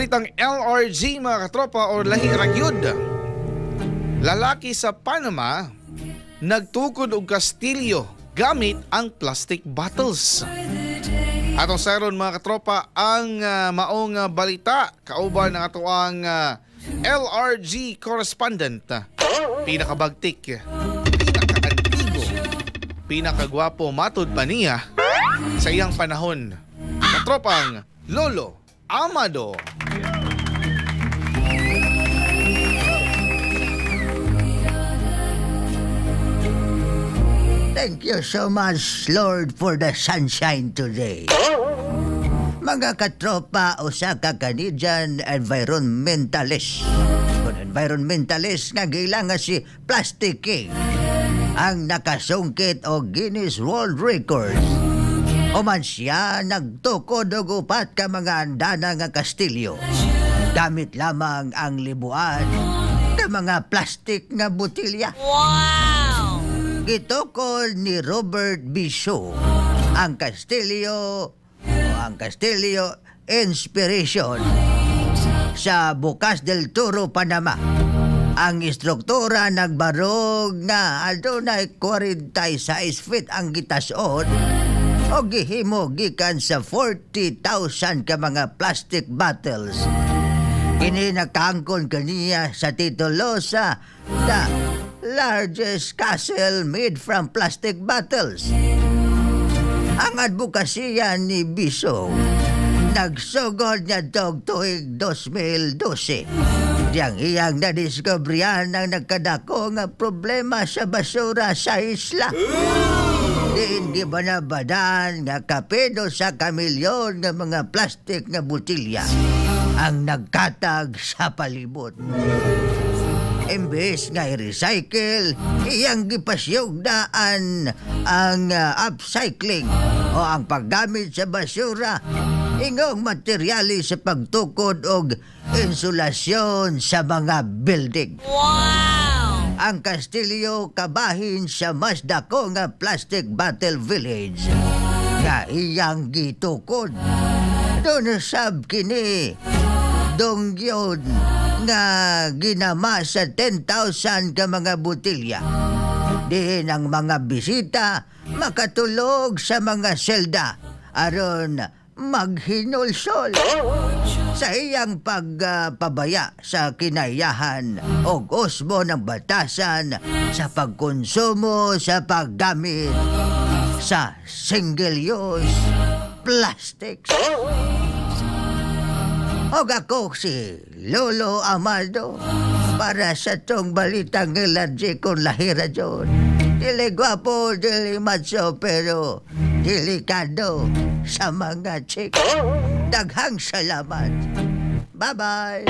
Itang LRG mga katropa o lahi ragyod. Lalaki sa Panama nagtukod og kastilyo gamit ang plastic bottles. Atong sayron mga katropa ang maong balita kauban ng atoang LRG correspondent. Pinakabagtik, pinakaantigo, pinakagwapo matud pa niya sa iyang panahon. Katropang Lolo Amado. Thank you so much, Lord, for the sunshine today. Mga katropa, usa ka Canadian environmentalist. Kung environmentalist nga gila nga si Plastic King ang nakasungkit o Guinness World Records. Oman siya nagtukod og upat ka mga andana nga kastilyo. Gamit lamang ang libuan ng mga plastic nga botilya. Wow! Gitukod ni Robert Bisho ang kastilyo Inspiration sa Bocas del Toro, Panama. Ang istruktura nagbarog nga adunay 46 feet ang gitason o gihimo gikan sa 40,000 ka mga plastic bottles. Kini nakaangkon kaniya sa titulo sa The Largest Castle Made from Plastic Bottles. Ang advokasya ni Biso nagsugod niya dog tuig 2012. Diyang iyang nadiskubrihan ang nagkadako nga problema sa basura sa isla. Diin gibanabadan nga kapedo sa kamilyon nga mga plastic nga botilya ang nagkatag sa palibot. Imbes nga i-recycle, iyang gipasyugdaan ang upcycling o ang paggamit sa basura ingong materyales sa pagtukod og insulasyon sa mga building. Wow! Ang kastilyo kabahin sa mas dako nga plastic bottle village nga iyang gitukod. Doon sab kini donggyon nga ginama sa 10,000 ka mga botilya. Diin ang mga bisita makatulog sa mga selda aron maghinulsol sa iyang pagpabaya sa kinayahan o usbo ng batasan sa pagkonsumo sa paggamit sa single-use plastics. O ako si Lolo Amado para sa tong balitang LRG kung lahira dyan. Dili gwapo, dili macho, pero delikado sa mga chick. Daghang salamat. Bye-bye.